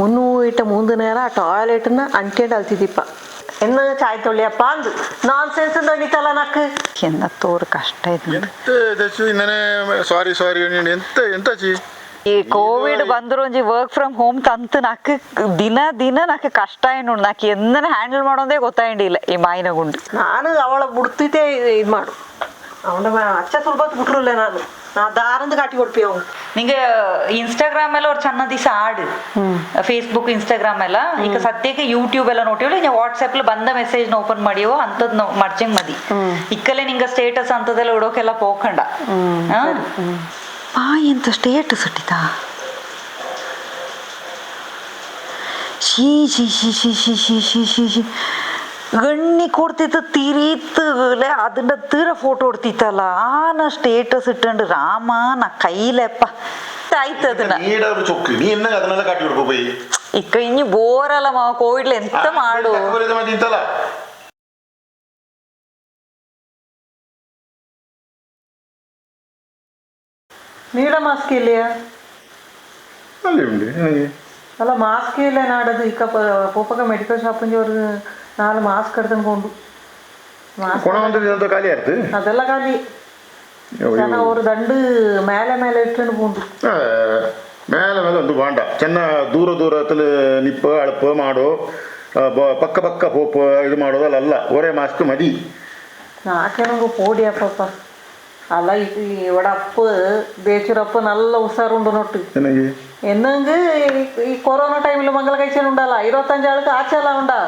ಮುನ್ನೂಟ 3 ನೇರ ಟಾಯ್ಲೆಟ್ನ ಅಂಟ್ಕೊಂಡು ಅಲ್ತಿದ್ದೀಪ್ಪ ಎನ್ನ ಚಾಯ್ ತೊಳಿಯಪ್ಪ ಅಂದು ನಾನ್ ಸೆನ್ಸ್ ತೊಳಿತಲ್ಲ ನಕ್ಕು ಎನ್ನ ತೋರು ಕಷ್ಟ ಸಾರಿ ಸಾರಿ ಎಂತ ಎಂತ ಚಿ ಈ ಕೋವಿಡ್ ಬಂದ್ರು ಒಂಜಿ ವರ್ಕ್ ಫ್ರಮ್ ಹೋಮ್ ತಂತು ನಾಕ್ ದಿನ ನಾಕ್ ಕಷ್ಟ ಏನು ನಾಕ್ ಎಂದನ ಹ್ಯಾಂಡಲ್ ಮಾಡೋದೇ ಗೊತ್ತಾಯಿಲ್ಲ ಈ ಮಾಯಿನ ಗುಂಡು. ನಾನು ಅವಳ ಬಿಡ್ತಿದ್ದೆ ಇದು ಮಾಡು ಅವನ ಅಚ್ಚ ಸುಲಭ ಬಿಟ್ರಲ್ಲ ನಾ ದಾರಂದು ಕಾಟಿ ಕೊಡ್ಪಿ ಅವನು ನಿಂಗೆ ಇನ್ಸ್ಟಾಗ್ರಾಮ್ ಎಲ್ಲ ಅವ್ರು ಚೆನ್ನ ದಿವಸ ಆಡು ಫೇಸ್ಬುಕ್ ಇನ್ಸ್ಟಾಗ್ರಾಮ್ ಎಲ್ಲ ಈಗ ಸದ್ಯಕ್ಕೆ ಯೂಟ್ಯೂಬ್ ಎಲ್ಲ ನೋಟಿವಲ್ಲ ಈಗ ವಾಟ್ಸಪ್ ಬಂದ ಮೆಸೇಜ್ ಓಪನ್ ಮಾಡಿಯೋ ಅಂತದ್ ಮಡ್ಚಂಗ್ ಮದಿ ಇಕ್ಕಲ್ಲೇ ನಿಂಗೆ ಸ್ಟೇಟಸ್ ಅಂತದೆಲ್ಲ ಇಡೋಕೆಲ್ಲ ಪೋಕಂಡ ಎಂತ ಸ್ಟೇಟಸ್ ಇಟ್ಟಿತಾ ಶೀ ಶೀ ಶೀ ಶೀ ಶೀ ಶೀ ಶೀ ಶೀ ಶೀ ಗಣ್ಣಿ ಕೊಡ್ತಿತ್ತು ತಿರೀತಲೆ ಅದನ್ನ ತೀರ ಫೋಟೋ ಹೊಡ್ತಿತ್ತಲ್ಲ ನಾ ಸ್ಟೇಟಸ್ ಇಟ್ಟಂಡು ರಾಮ ನಾ ಕೈಲೆಪ್ಪ ಆಯ್ತು ಅದನ್ನ ಇಕ್ಕ ಇನ್ನು ಬೋರಲ್ಲ ಮಾವ ಕೋವಿಡ್ಲ ಎಂತ ಮಾಡು ನೀಡ ಮಾಸ್ಕ್ ಇಲ್ಲಿಯಾ ಅಲ್ಲ ಮಾಸ್ಕ್ ಇಲ್ಲ ನಾಡದು ಇಕ್ಕ ಪೋಪಕ ಮೆಡಿಕಲ್ ಶಾಪಿಂಗ್ ಅವ್ರು 4 ಮಾಸ್ಕ್ എടുത്തുകൊണ്ട് ಅದೆಲ್ಲ ಖಾಲಿ ಅವರು ದಂಡು ಮೇಲೆ ಇಟ್ಕೊಂಡು போண்டு ಮೇಲೆ ಒಂದು ಬಾಂಡ ಚೆನ್ನ ದೂರದಲ್ಲಿ ನಿಪ್ಪ ಅಳಪ ಮಾಡೋ ಪಕ್ಕ ಪೋಪ ಇದು ಮಾಡೋದಲ್ಲ ಒರೇ ಮಾಸ್ಕ್ ಮದಿ ನಾಕೇನಂಗ ಪೋಡಿಯಪ್ಪ ಅಲ್ಲ ഇവിടെ അപ്പ് ബേച്ചൂരപ്പ് നല്ല ഉസാറുണ്ട് നോട്ട് എന്നങ്ങ് ഈ കൊറോണ ടൈമിൽ മംഗള കഴിച്ചാലുണ്ടല്ല 25 ആൾക്ക് ആച്ചല്ല ഉണ്ടാ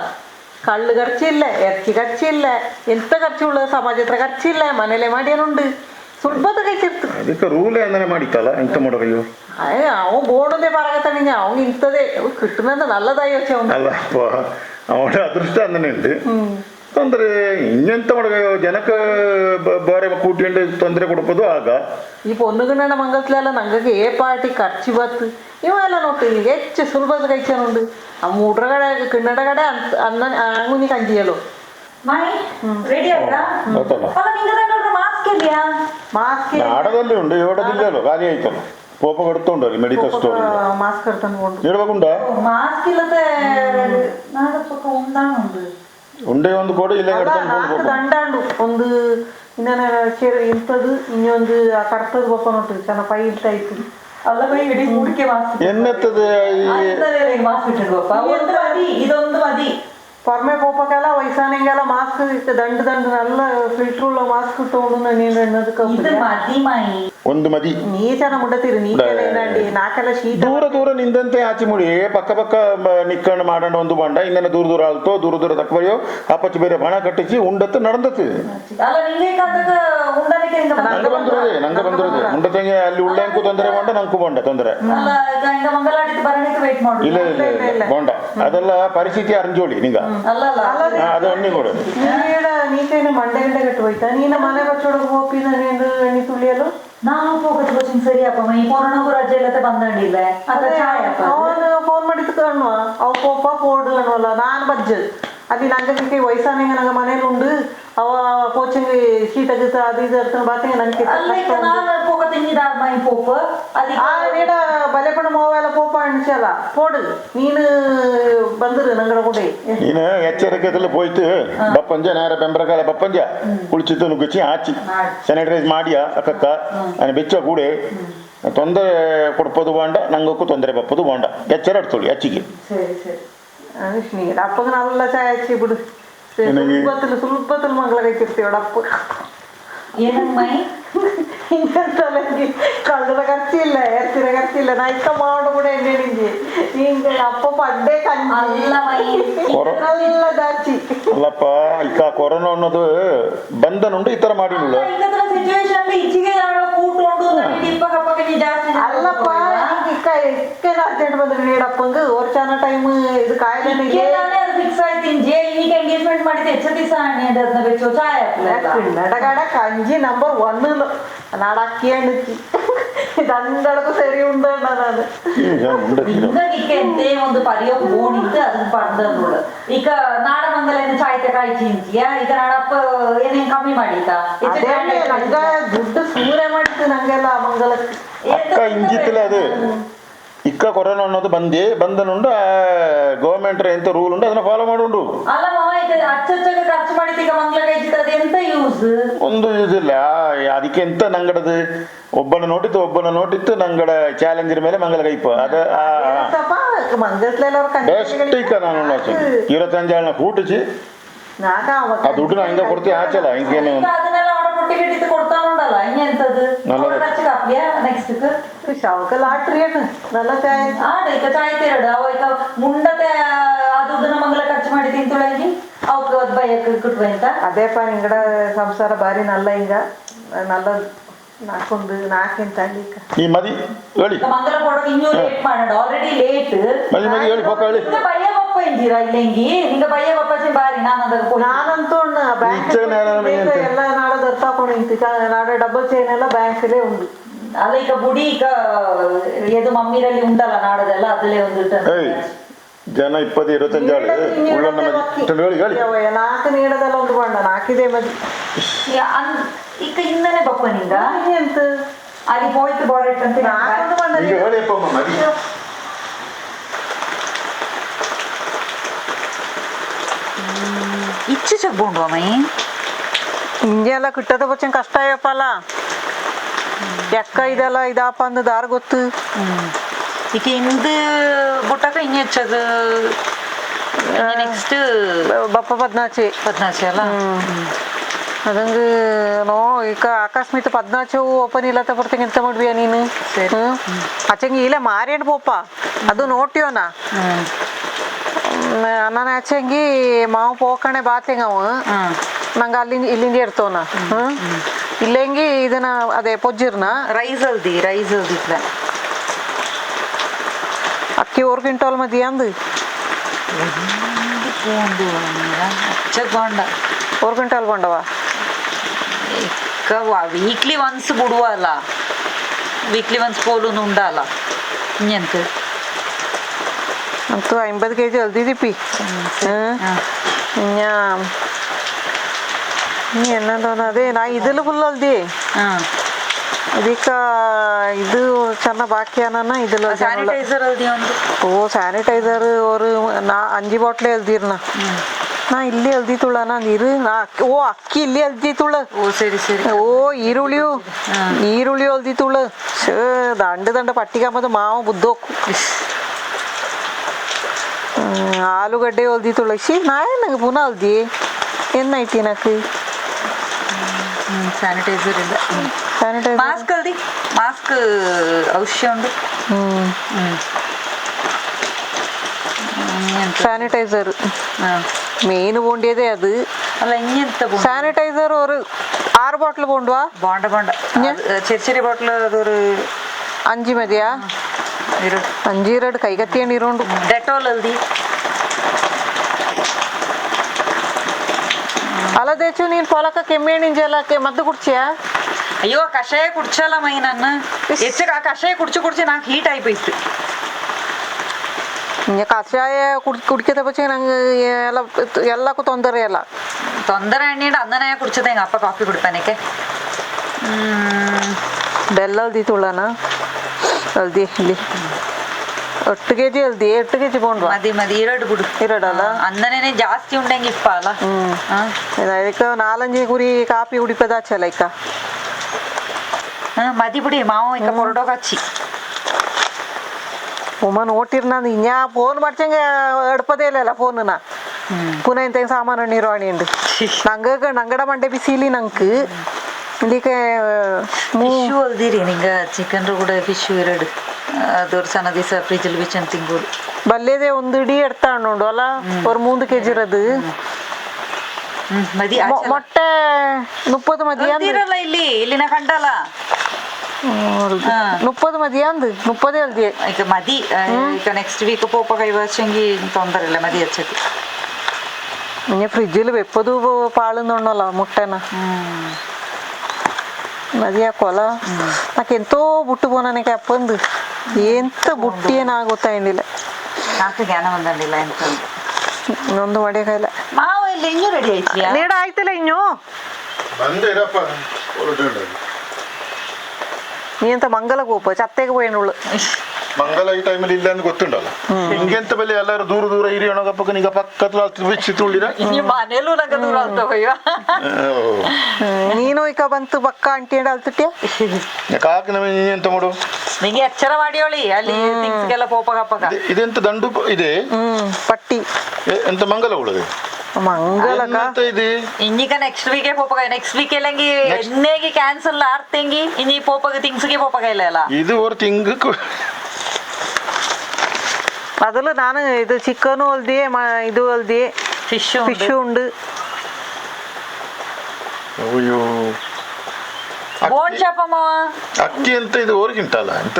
കള്ള് ಖರ್ಚಿಲ್ಲ ಇറച്ചി ಖರ್ಚಿಲ್ಲ ಎಂತ ಖರ್ಚುಳ್ಳ ಸಮಾಜತ್ರ ಖರ್ಚಿಲ್ಲ ಮನೇಲೆ ಮಾಡ್ಯಾನುಂಡು ಸುಲಭದ കഴിച്ചിರ್ತು ಅದಕ್ಕೆ ರೂಲ್ ಏನಾರೆ ಮಾಡಿತ್ತಲ್ಲ ಎಂತ ಮಾಡೋದು അവൻ പോണതേ പറയത്തണിഞ്ഞ അവൻ ಇಂಥದೇ കിട്ടുന്നത് നല്ലതായി വെച്ച ಅಲ್ಲಪ್ಪ ಅವಳ ಅದೃಷ್ಟ ಅಂದನೆಂಟು ತೊಂದರೆ ಇನ್ನೆಂತ ಮಾಡೋ ಜನಕ್ಕೆ ಬೇರೆ ಕೂಟ್ಕೊಂಡು ತೊಂದರೆ ಕೊಡ್ಬೋದು ಆಗ ಈ പൊണ്ണുകിണ്ണ മംഗളത്തിലല്ല ഞങ്ങൾക്ക് പാർട്ടി ಖರ್ಚು ಬತ್ತು ಇವೆಲ್ಲ ನೋಟ್ಟು ಹೆಚ್ಚು ಸುಲಭದ കഴിച്ചാനുണ്ട് ಆ ಮೂಡ್ರ ಕಡೆ ಕಿಣ್ಣಡ ಕಡೆ ಅನ್ನ ಅಂಗುನಿ ಕಂಜಿಯಲು ಆಡದಲ್ಲಿ ಉಂಟು ಏಡದಿಲ್ಲೋ ಖಾಲಿ ಆಯ್ತಲ್ಲ ಕೋಪ ಕೊಡ್ತುಂಡು ಅಲ್ಲಿ ಮೆಡಿಕಲ್ ಸ್ಟೋರ್ ಮಾಸ್ಕ್ എടുത്തോണ്ട് ಇಡಬೇಕುಂಡ ಮಾಸ್ಕ್ ಇಲ್ಲದೆ ನಾಡಪ್ಪಕ್ಕ ಒಂದಾಣುಂಡು ಉಂಡೆ ಒಂದು ಕೊಡು ಇಲ್ಲ ದಂಡಾಂಡು ಒಂದು ಇನ್ನೇನ ಇಂಥದ್ದು ಇನ್ನೊಂದು ಕರ್ತದ ಬಪ್ಪ ನೋಡ್ರಿ ಚೆನ್ನಾಗಿ ಪೈ ಇಡ್ತಾ ಇತ್ತು ಅಲ್ಲ ಪೈ ಇಡೀ ಮೂಡಿಕೆ ಮಾಸ್ಕ್ ಎನ್ನತ್ತದ ಮಾಸ್ಕ್ ಇಟ್ಟಿಡ್ಬಪ್ಪ ಒಂದು ಮದಿ ಇದೊಂದು ಮದಿ ಪೊರ್ಮೆ ಪೋಪಕ್ಕೆಲ್ಲ ವಯಸ್ಸಾನಂಗೆಲ್ಲ ಮಾಸ್ಕ್ ದಂಡು ನಲ್ಲ ಫಿಲ್ಟರ್ ಉಳ್ಳ ಮಾಸ್ಕ್ ಇಟ್ಟುಕೊಂಡು ನೀನು ಎನ್ನದಕ್ಕೆ ಒಂದು ಮದಿ ನೀ ಚೆನ್ನ ಮುಡತೀರಿ ನೀ ನಾಕೆಲ್ಲ ಶೀತ ದೂರ ನಿಂದಂತೆ ಆಚೆ ಮುಡಿ ಪಕ್ಕ ನಿಕ್ಕೊಂಡು ಮಾಡೋಣ ಒಂದು ಬಾಂಡ ಇನ್ನೇನು ದೂರ ಆಲ್ತೋ ದೂರ ತಕ್ಕವಯ್ಯೋ ಅಪ್ಪಚ್ಚಿ ಬೇರೆ ಬಣ ಕಟ್ಟಿಸಿ ಉಂಡತ್ತು ನಡೆದತ್ತು ನಂಗೆ ಬಂದಿರೋದೆ ಉಂಡತೆಗೆ ಅಲ್ಲಿ ಉಳ್ಳಂಕು ತೊಂದರೆ ಬಾಂಡ ನಂಕು ಬಾಂಡ ತೊಂದರೆ ಇಲ್ಲ ಬಾಂಡ ಅದೆಲ್ಲ ಪರಿಸ್ಥಿತಿ ಅರ್ಜೋಳಿ ನಿಂಗ ಅದು ಅಣ್ಣಿ ಕೊಡು ನೀನು ಮಂಡೆ ಕಟ್ಟು ಹೋಯ್ತಾ ನೀನು ಮನೆ ಕಚ್ಚೋಡಕ್ಕೆ ಹೋಪಿದ ಎಣ್ಣೆ ತುಳಿಯಲು ನಾವು ಹೋಗೋದು ಕೋಚಿಂಗ್ ಸರಿಯಪ್ಪ ಈ ಕೊರೋನಾಗೂ ರಜೆ ಇಲ್ಲದೆ ಬಂದಂಡಿಲ್ಲ ಅವನು ಫೋನ್ ಮಾಡಿದ್ದು ಕಾಣುವ ಅವ ಪೋಪ ಪೋಡು ಅನ್ನುವಲ್ಲ ನಾನು ಬಜ್ಜು ಅದು ನಂಗೆ ವಯಸ್ಸಾನಂಗೆ ನಂಗೆ ಮನೇಲಿ ಉಂಡು ಅವ ಕೋಚಿಂಗ್ ಶೀತ ಗೀತ ಅದು ಇದು ಇರ್ತಾನೆ ಬಾತಿಗೆ ನಂಗೆ ಬಲೆಪಣ ಮೋವೆಲ್ಲ ಪೋಪ ಅಣಿಸಲ್ಲ ಪೋಡು ನೀನು ಬಂದಿರು ನಂಗಡ ಕೂಡ ನೀನು ಎಚ್ಚರಿಕೆದಲ್ಲಿ போயிட்டு ಬಪ್ಪಂಜ ನೇರ ಬೆಂಬರಕಾಲ ಬಪ್ಪಂಜ ಕುಳಿಚಿತ್ತು ನುಗ್ಗಿಸಿ ಹಾಚಿ ಸ್ಯಾನಿಟೈಸ್ ಮಾಡಿಯಾ ಅಕ್ಕಕ್ಕ ನಾನು ಬೆಚ್ಚ ಕೂಡೆ ತೊಂದರೆ ಕೊಡ್ಬೋದು ಬಾಂಡ ನಂಗಕ್ಕೂ ತೊಂದರೆ ಬಪ್ಪದು ಬಾಂಡ ಎಚ್ಚರ ಇಡ್ತೊಳ್ಳಿ ಅಚ್ಚಿಗೆ ಸರಿ ಸರಿ ನೀಡ ಅಪ್ಪಗೆ ನಲ್ಲ ಚಾಯ್ ಹಚ್ಚಿ ಬಿಡು ಸುಲಭದಲ್ಲಿ ಮಂಗಳ കഴിച്ചിರ್ತೀವಿ ಅಪ್ಪ ಕಳ್ಳದ ಖರ್ಚಿಲ್ಲ ಎರ್ತಿರ ಖರ್ಚಿಲ್ಲ ನಾ ಇಕ್ಕ ಮಾಡು ಕೂಡ ಎಣ್ಣೆ ನಿಂಗೆ ನಿಂಗೆ ಅಪ್ಪ ಪಡ್ಡೆ ಕಲ್ಲ ಜಾಸ್ತಿ ಅಲ್ಲಪ್ಪ ಈಗ ಕೊರೋನಾ ಅನ್ನೋದು ಬಂದನುಂಡು ಈ ತರ ಮಾಡಿ ಅಲ್ಲಪ್ಪ ಇಕ್ಕ ಅರ್ಜೆಂಟ್ ಬಂದ್ರೆ ನೀಡಪ್ಪಂಗ ವರ್ಷಾನ ಟೈಮ್ ಇದು ಕಾಯಿಲೆ ಎಂಗೇಜ್ಮೆಂಟ್ ಮಾಡಿದ್ರೆ കട കഞ്ചി നമ്പർ 1 നടക്കിയാണ് രണ്ടടക്ക് ശരി ഉണ്ടെന്നാണ് ಎಂದೇ ಒಂದು ಪರಿಯೋಗ ಬೋಣಿದ್ದು ಅದನ್ನ ಪಡೆದಳು ಈಗ ನಾಡಮಂಗಲ ಚಾಯ್ತ ಕಾಯ್ಚಿಂಚಿಯ ಈಗ ನಾಡಪ್ಪ ಏನೇನ್ ಕಮ್ಮಿ ಮಾಡಿತಾ ನಂಗ ದುಡ್ಡು ಸೂರೆ ಮಾಡಿತ್ತು ನಂಗೆಲ್ಲ ಮಂಗಲಕ್ಕೆ ಇಂಜಿತ್ತಲ್ಲ ಅದು ಇಕ್ಕ ಕೊರೋನಾ ಅನ್ನೋದು ಬಂದನುಂಡು ಗೌರ್ಮೆಂಟ್ ಎಂತ ರೂಲ್ ಉಂಟು ಅದನ್ನ ಫಾಲೋ ಮಾಡುಂಡು. ಅಲ್ಲ ಮಾವ ಇದು ಅಚ್ಚಚ್ಚಗೆ ಖರ್ಚು ಮಾಡಿದ ಈಗ ಮಂಗ್ಲ ಕೈಜಿದ ಅದು ಎಂತ ಯೂಸ್? ಒಂದು ಯೂಸ್ ಇಲ್ಲ. ಅದಕ್ಕೆ ಎಂತ ನಂಗಡದು ಒಬ್ಬನ ನೋಟಿತ್ತು ನಂಗಡ ಚಾಲೆಂಜರ್ ಮೇಲೆ ಮಂಗಲ ಕೈಪ ಅದ ಬೆಸ್ಟ್ ಇಕ್ಕ ನಾನು 25 ಕೂಟಿಸಿ ಆ ದುಡ್ಡು ನಾ ಹಿಂಗ ಕೊಡ್ತೀವಿ ಆಚಲ್ಲ ಹಿಂಗೇನು കൊടുത്താണുണ്ടല്ലോ ഇനി എന്തത് കുറച്ച് കാപ്പിയാ നെക്സ്റ്റ് നല്ല ചായ ಇಕ ಚಾಯ್ ತೇರಡು ಅವ ಇಕ ಮುಂಡತೆ ಅದು ಮಂಗಲ ಖರ್ಚು ಮಾಡಿ ತಿಂತುಳಂಗಿ ಅವಕ್ಕೆ ಅದು ಭಯಕ್ಕೆ ಕಿಟ್ವ ಅಂತ ಅದೇಪ್ಪ ನಿಂಗಡ ಸಂಸಾರ ಬಾರಿ ನಲ್ಲ ಹಿಂಗ ನಲ್ಲ ನಾಕಿಂತ ಈ ಮದಿ ಹೇಳಿ ಮಂಗಲ ಕೊಡೋದು ಇನ್ನೂ ಲೇಟ್ ಮಾಡೋಣ ಆಲ್ರೆಡಿ ಲೇಟ್ ಮದಿ ಹೇಳಿ ಪಕ್ಕ ಹೇಳಿ ಭಯ ಬಪ್ಪ ಇಂಜಿರಾ ಇಲ್ಲೆಂಗಿ ನಿಂಗ ಭಯ ಬಪ್ಪ ಬಾರಿ ನಾನಂತೂ ಬ್ಯಾಂಕ್ ಎಲ್ಲ ನಾಳೆ ದರ್ತಾಕೊಂಡು ನಿಂತು ನಾಳೆ ಡಬಲ್ ಚೈನ್ ಎಲ್ಲ ಬ್ಯಾಂಕಲ್ಲೇ ಉಂಟು ಅಲ್ಲ ಈಗ ಬುಡಿ ಈಗ ಎದು ಮಮ್ಮಿರಲ್ಲಿ ಉಂಟಲ್ಲ ನಾಡದೆಲ್ಲ ಅದಲ್ಲೇ ಒಂದು ಜನ 20-25 ನಾಲ್ಕು ನೀಡದಲ್ಲ ಒಂದು ಬಂಡ ನಾಕಿದೆ ಮದಿ ಈಗ ಹಿಂದನೆ ಬಪ್ಪ ನಿಂಗ ಎಂತ ಅಲ್ಲಿ ಹೋಯ್ತು ಬೋರೆಟ್ ಅಂತ ನಾಲ್ಕು ಬಂಡ ಇಚ್ಚು ಚಗ್ಬೋಂಡು ಅಮ್ಮೈ ಹಿಂಗೆಲ್ಲ ಕಿಟ್ಟದ ಬಚ್ಚ ಕಷ್ಟ ಅಯ್ಯಪ್ಪಲ್ಲ ಎಕ್ಕ ಇದೆಲ್ಲ ಇದಪ್ಪ ಅಂದ ದಾರ ಗೊತ್ತು ಈಗ ಇಂದು ಬುಟ್ಟಕ ಇನ್ನು ಹೆಚ್ಚದು ನೆಕ್ಸ್ಟ್ ಬಪ್ಪ 14 ಅಲ್ಲ ಅದಂಗೆ ನೋ ಈಗ ಅಕಸ್ಮಾತ್ 14 ಓಪನ್ ಇಲ್ಲ ಬರ್ತೀನಿ ಎಂತ ಮಾಡ್ಬಿಯ ನೀನು ಆಚಂಗೆ ಇಲ್ಲ ಮಾರೇಡ್ ಬೋಪ ಅದು ನೋಟ್ಯೋನ ನಾನು ಆಚಂಗಿ ಮಾವು ಪೋಕಣೆ ಬಾತೆಂಗ ಅವ ನಂಗೆ ಇಲ್ಲಿಂದ ಇರ್ತವನ ಇಲ್ಲೆಂಗಿ ಇದನ್ನ ಅದೇ ಪೊಜ್ಜಿರ್ನ ರೈಸ್ ಅಲ್ದಿ ಅಕ್ಕಿ 1 ಕ್ವಿಂಟಾಲ್ ಮದಿ ಅಂದು 4 ಕ್ವಿಂಟಾಲ್ ಬಂಡವ ವೀಕ್ಲಿ ಒನ್ಸ್ ಬಿಡುವ ಅಲ್ಲ ವೀಕ್ಲಿ ಒನ್ಸ್ ಪೋಲುನು ಉಂಡಲ್ಲ ಇನ್ನೆಂತ ಅಂತೂ 50 kg ಅಲ್ದಿದಿಪ್ಪಿ ಏನಂದ ಅದೇ ನಾ ಇದೆಲ್ಲ ಫುಲ್ ಅಲ್ದಿ ಇದಕ್ಕ ಇದು ಚೆನ್ನ ಬಾಕಿ ಅನ್ನ ಇದೆಲ್ಲ ಸ್ಯಾನಿಟೈಸರ್ ಅಲ್ದಿ ಒಂದು ಸ್ಯಾನಿಟೈಸರ್ ಅವರು ನಾ 5 ಬಾಟ್ಲೆ ಅಲ್ದಿರ್ನ ನಾ ಇಲ್ಲಿ ಅಲ್ದಿತ್ತುಳ ನೀರು ಅಕ್ಕಿ ಇಲ್ಲಿ ಅಲ್ದಿತ್ತುಳ ಸರಿ ಈರುಳ್ಳಿ ಅಲ್ದಿತ್ತುಳ ದಂಡ ಪಟ್ಟಿಗಮ್ಮದ ಮಾವ ಬುದ್ದೋಕು ಆಲೂಗಡ್ಡೆ ಹೊಲ್ದಿತ್ತುಳ ನಾ ನಂಗೆ ಪುನಃ ಅಲ್ದಿ ಏನೈತಿ ನಾಕು ಸ್ಯಾನಿಟೈಸರ್ ಇಲ್ಲ ಮಾಸ್ಕ್ ಅಲ್ದಿ ಮಾಸ್ಕ್ ಔಷಧ ಉಂಟು ಸ್ಯಾನಿಟೈಸರ್ മെയിൻ പോണ്ടിയതേ അത് അല്ല ഇങ്ങനത്തെ സാനിറ്റൈസർ ഒരു 6 ബോട്ടിൽ പോണ്ടുവാ ബോണ്ട ചെറിയ ബോട്ടിൽ അതൊരു 5 മതിയാ 5 2 കൈകത്തിയ നീരുണ്ട് ഡെറ്റോൾ അಲ್ದಿ ಅಲ್ಲ ದೇಚು ನೀನ್ ಪೊಲಕ ಕೆಮ್ಮೇಣಿಂಜಲಕ್ಕೆ ಮದ್ದು ಕುಡ್ಚಿಯಾ ಅಯ್ಯೋ ಕಷಾಯ ಕುಡ್ಚಲ್ಲ ಮೈ ನನ್ನ ಹೆಚ್ಚು ಆ ಕಷಾಯ ಕುಡ್ಚು ನಾಕ್ ಹೀಟ್ ಆಯ್ತು ಕಷಾಯ ಕುಡಿಕದ ಪಚ್ಚೆ ನಂಗೆ ಎಲ್ಲಕ್ಕೂ ತೊಂದರೆ ಅಲ್ಲ ತೊಂದರೆ ಎಣ್ಣೀಡು ಅಂದನೇ ಕುಡಿച്ചത് എങ്ങ അപ്പ ಕಾಫಿ ಕುಡ್ಪಾನಕ್ಕೆ ಬೆಲ್ಲ ಹಲ್ದಿ ತುಳನ ಹಲ್ದಿ ಇಲ್ಲಿ 8 kg ಹಲ್ದಿ 8 kg ಕೊಂಡು ಮದಿ 2 ಬಿಡು 2 ಅಲ್ಲ ಅಂದನೇ ಜಾಸ್ತಿ ಉಂಡೆಂಗೆ ಇಪ್ಪ ಅಲ್ಲ ಇದಕ್ಕೆ 4-5 ಕುರಿ ಕಾಫಿ ಕುಡಿಪದ ಚಲ ಇಕ್ಕ ಮದಿ ಬಿಡಿ ಮಾವ ಇಕ್ಕ ಹೊರಡೋಗ ಹಚ್ಚಿ ಉಮ್ಮ ನೋಟಿರ್ ನಾನು ಇನ್ಯಾ ಫೋನ್ ಮಾಡ್ಸಂಗೆ ಎಡ್ಪದೇ ಇಲ್ಲ ಫೋನ್ನ ಪುನಃ ಇಂತ ಸಾಮಾನು ನಿರ್ವಹಣೆ ಉಂಡು ನಂಗಡ ಮಂಡೆ ಬಿಸಿಲಿ ನಂಗೆ ಇಲ್ಲಿಗೆ ಫಿಶು ಅಲ್ದಿರಿ ನಿಂಗ ಚಿಕನ್ ಕೂಡ ಫಿಶು 2 ಅದೊರು ಸಣ್ಣ ದಿವಸ ಫ್ರಿಜ್ಜಲ್ಲಿ ಬಿಚ್ಚನ್ ತಿಂಗೋದು ಬಲ್ಲೇದೆ ಒಂದು ಇಡೀ ಎಡ್ತಾ ಉಂಡು ಅಲ್ಲ ஒரு 3 kg ಇರೋದು ಮದಿ ಮೊಟ್ಟೆ 30 ಮದಿ ಅಂದಿರಲ್ಲ ಇಲ್ಲಿ ನಾ ಕಂಡಲ್ಲ 30 ಮದಿ ಅಂದು 30 ಅಲ್ದಿ ಈಗ ಮದಿ ಈಗ ನೆಕ್ಸ್ಟ್ ವೀಕ್ ಪೋಪ ಕೈ ವರ್ಷಂಗಿ ತೊಂದರೆ ಇಲ್ಲ ಮದಿ ಹಚ್ಚಕ್ಕೆ ഇനി ഫ്രിഡ്ജിൽ വെപ്പതു പാളുന്നുണ്ടല്ലോ മുട്ടന మదియాకోల నాకు ఎంతో బుట్టు పోనానికి అప్పంది ఎంత బుట్టి నాకు ಗೊತ್ತಾಗಿಲ್ಲ నాకు ಜ್ಞಾನ ಬಂದಿಲ್ಲ ಅಂತ ಇನ್ನೊಂದು ಮಡಿಕಾಯಿಲ್ಲ ಮಾವ ಇಲ್ಲಿ ಇನ್ನೂ ರೆಡಿ ಆಯ್ತಿಯಾ ನೀಡ ಆಯ್ತಿಲ್ಲ ಇನ್ನು ಬಂದಿರಪ್ಪ ನೀ ಎಂತ ಮಂಗಲಕ್ಕೆ ಹೋಪ ಚತ್ತೆಗೆ ಹೋಯ್ನುಳ್ಳು ಮಂಗಲ ಈ ಟೈಮಲ್ಲಿ ಇಲ್ಲ ಅಂತ ಗೊತ್ತುಂಟಲ್ಲ ಹಿಂಗೆಂತ ಬೆಲೆ ಎಲ್ಲರೂ ದೂರ ದೂರ ಹಿರಿಯೋಣಗಪ್ಪಕ್ಕ ನಿಗ ಪಕ್ಕದ ಬಿಚ್ಚಿ ತುಳಿರ ಮನೇಲೂ ನಂಗೆ ದೂರ ಆಗ್ತವಯ್ಯ ನೀನು ಈಗ ಬಂತು ಬಕ್ಕ ಅಂಟಿ ಅಲ್ತಟ್ಯ ಕಾಕ ನಮಗೆ ಎಂತ ಮಾಡು ನಿಂಗೆ ಎಚ್ಚರ ಮಾಡಿಯೋಳಿ ಅಲ್ಲಿ ಥಿಂಗ್ಸ್ಗೆಲ್ಲ ಪೋಪ ಗಪ್ಪಗ ಇದೆಂತ ದಂಡು ಇದೆ ಪಟ್ಟಿ ಎಂತ ಮಂಗಲ ಉಳದೆ ಮಂಗಲಕ ಇದೆ ಇನ್ನೀಗ ನೆಕ್ಸ್ಟ್ ವೀಕೆ ಪೋಪಗ ನೆಕ್ಸ್ಟ್ ವೀಕ್ ಎಲ್ಲಂಗಿ ಎಣ್ಣೆಗೆ ಕ್ಯಾನ್ಸಲ್ ಆರ್ತೆಂಗಿ ಇನ್ನೀ ಪೋಪಗ ಥಿಂಗ್ಸ್ಗೆ ಪೋಪಗ ಇಲ್ಲ ಅಲ್ಲ ಇದು ஒரு ತಿಂಗಕ್ಕೆ ಮೊದಲು ನಾನು ಇದು ಚಿಕನ್ ಹೊಲ್ದಿ ಇದು ಹೊಲ್ದಿ ಫಿಶ್ ಉಂಡು ಅಯ್ಯೋ ಬೋನ್ ಶಾಪಮ್ಮ ಅಕ್ಕಿ ಅಂತ ಇದು ಓರ್ಗಿಂಟಲ್ಲ ಎಂತ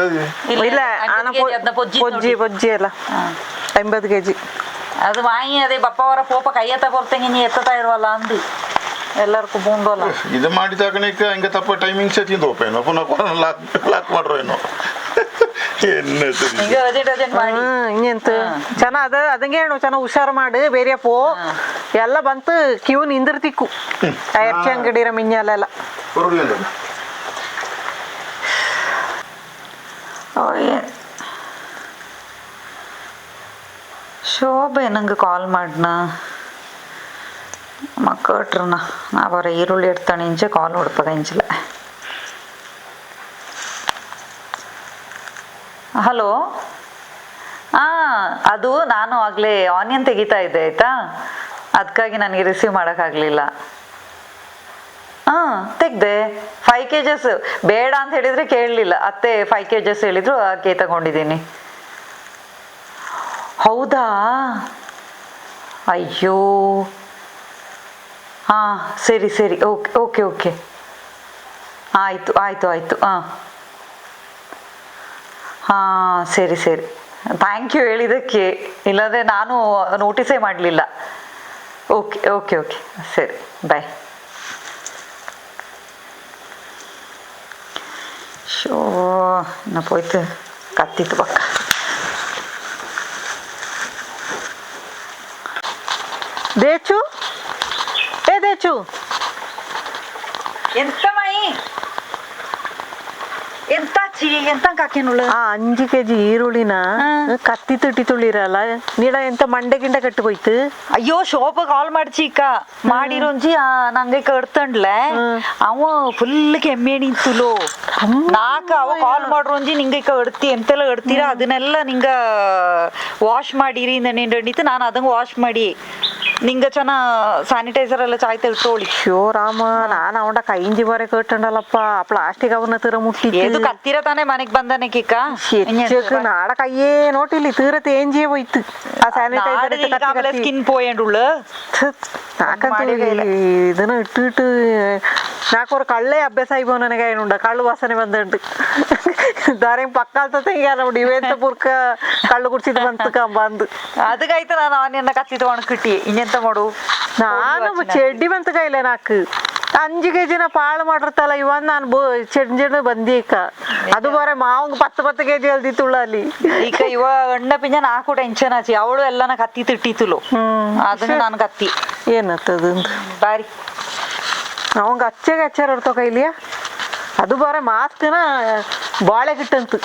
ಇಲ್ಲ ಪೊಜ್ಜಿ ಎಲ್ಲ 50 kg ಅದು ವಾಯಿ ಅದೇ ಬಪ್ಪವರ ಪೋಪ ಕೈಯತ್ತ ಬರ್ತಂಗಿ ನೀ ಎತ್ತತಾ ಇರುವಲ್ಲ ಅಂದು ಎಲ್ಲರಿಗೂ ಬೂಂಡೋಲ್ಲ ಇದು ಮಾಡಿ ತಗಣಿಕ ಹಂಗೆ ತಪ್ಪ ಟೈಮಿಂಗ್ ಸೆಟ್ ಹೋಪೇನೋ ಪುನಃ ಕೊರೋನಾ ಲಾಕ್ ಮಾಡ್ರೋ ಏನೋ ಈಗ ಅರ್ಜೆಂಟ್ ಮಾಡಿ ಇನ್ನೆಂತ ಚೆನ್ನ ಅದಂಗೆ ಹೇಳು ಚೆನ್ನ ಹುಷಾರು ಮಾಡು ಬೇರೆ ಪೋ ಎಲ್ಲ ಬಂತು ಕ್ಯೂ ನಿಂದಿರ್ತಿಕ್ಕು ಎರ್ಚಿ ಅಂಗಡಿರ ಮಿಂಜಲೆಲ್ಲ ಶೋಭೆ ನಂಗೆ ಕಾಲ್ ಮಾಡ್ನ ಮಕ್ಕಟ್ರನ ನಾ ಬರ ಈರುಳ್ಳಿ ಇಡ್ತಾನೆ ಇಂಚೆ ಕಾಲ್ ಹೊಡ್ಪಗ ಇಂಚಲ ಹಲೋ ಅದು ನಾನು ಆಗಲೇ ಆನಿಯನ್ ತೆಗಿತಾ ಇದ್ದೆ ಆಯ್ತಾ ಅದಕ್ಕಾಗಿ ನನಗೆ ರಿಸೀವ್ ಮಾಡೋಕ್ಕಾಗಲಿಲ್ಲ ತೆಗ್ದೆ 5 kgs ಬೇಡ ಅಂತ ಹೇಳಿದರೆ ಕೇಳಲಿಲ್ಲ ಅತ್ತೆ 5 kgs ಹೇಳಿದ್ರು ಹಾಗೆ ತಗೊಂಡಿದ್ದೀನಿ ಹೌದಾ ಅಯ್ಯೋ ಹಾಂ ಸರಿ ಸರಿ ಓಕೆ ಓಕೆ ಓಕೆ ಆಯಿತು ಆಯಿತು ಆಯಿತು ಹಾಂ ಸರಿ ಸರಿ ಥ್ಯಾಂಕ್ ಯು ಹೇಳಿದ್ದಕ್ಕೆ ಇಲ್ಲಾಂದರೆ ನಾನು ನೋಟಿಸೇ ಮಾಡಲಿಲ್ಲ ಓಕೆ ಓಕೆ ಓಕೆ ಸರಿ ಬಾಯ್ ಶೋ ನಾ ಪೋಯ್ತು ಕತ್ತಿತ್ತು ಪಕ್ಕ ದೇಚು ದೇಚು ಎಂತ ಮೈ ಎಂತ ಚಿ ಎಂತ ಕಾಕೇನುಳ್ಳ 5 kg ಈರುಳ್ಳಿನ ಕತ್ತಿ ತಿಟ್ಟಿ ತುಳಿರಲ್ಲ ನೀಡ ಎಂತ ಮಂಡೆ ಗಿಂಡ ಕಟ್ಟು ಹೋಯ್ತು ಅಯ್ಯೋ ಶೋಭ ಕಾಲ್ ಮಾಡ್ಚೀಕ ಮಾಡಿರೋಂಜಿ ನಂಗೆ ಕಡ್ತಂಡ್ಲೆ ಅವ ಫುಲ್ ಕೆಮ್ಮೆ ನಿಂತುಲು ನಾಕ ಅವ ಕಾಲ್ ಮಾಡ್ರೋಂಜಿ ನಿಂಗೆ ಕಡ್ತಿ ಎಂತೆಲ್ಲ ಕಡ್ತೀರಾ ಅದನ್ನೆಲ್ಲ ನಿಂಗ ವಾಶ್ ಮಾಡಿರಿ ನಿಂತು ನಾನು ಅದಂಗ ವಾಶ್ ಮಾಡಿ ನಿಂಗ ಚೆನ್ನ ಸ್ಯಾನಿಟೈಸರ್ ಎಲ್ಲ ಚಾಯ್ ತೆಳ್ತೋಳಿ ಶೋ ರಾಮ ನಾನು ಅವನ ಕೈಂಜಿ ಬರೆ ಕಟ್ಟಂಡಲ್ಲಪ್ಪ ಪ್ಲಾಸ್ಟಿಕ್ ಅವನ ತೀರ ಮುಟ್ಟಿ ಏದು ಕತ್ತಿರ ತಾನೆ ಮನೆಗ್ ಬಂದನೆ ಕಿಕ್ಕ ನಾಡ ಕೈಯೇ ನೋಟಿಲ್ಲ ತೀರ ತೇಂಜಿಯೇ ಹೋಯ್ತು ಆ ಸ್ಯಾನಿಟೈಸರ್ ಸ್ಕಿನ್ ಪೋಯಂಡುಳ್ಳ ಇದನ್ನ ಇಟ್ಟು ನಾಲ್ಕೂರು ಕಳ್ಳೇ ಅಭ್ಯಾಸ ಆಯ್ಬೋ ನನಗೆ ಏನುಂಡ ಕಳ್ಳು ವಾಸನೆ ಬಂದುಂಟು ದಾರೆ ಪಕ್ಕ ನೋಡಿ ಇವೆಂತ ಪುರ್ಕ ಕಳ್ಳು ಕುಡ್ಸಿದ್ ಬಂತು ಬಂದು ಅದಕ್ಕಾಯ್ತು ನಾನು ಆನಿಯನ್ನ ಕತ್ತಿ ತಗೊಂಡ್ಕಿಟ್ಟಿ ಇನ್ನೆಂತ ಮಾಡು ನಾನು ಚೆಡ್ಡಿ ಬಂತ ಕೈಲೆ ನಾಲ್ಕು 5 kg ಪಾಳು ಮಾಡಿರ್ತಲ್ಲ ಇವನ್ ನಾನು ಚೆಂಜ ಬಂದೀಕ ಅದು ಬರೇ ಮಾವಂಗ 10 kg ಅಲ್ದಿತ್ತುಳ್ಳ ಅಲ್ಲಿ ಈಗ ಇವ ಅಣ್ಣ ಪಿಂಜ ನಾಲ್ಕು ಟೆನ್ಷನ್ ಆಚಿ ಅವಳು ಎಲ್ಲನ ಕತ್ತಿ ತಿಟ್ಟಿತುಲು ಅದನ್ನ ನಾನು ಕತ್ತಿ ಏನತ್ತದ ಬಾರಿ ಅವಂಗ ಅಚ್ಚೆಗೆ ಅಚ್ಚಾರ ಇರ್ತೋ ಕೈಲಿಯ ಅದು ಬರೇ ಮಾಸ್ಕ್ನ ಬಾಳೆ ಗಿಟ್ಟಂತು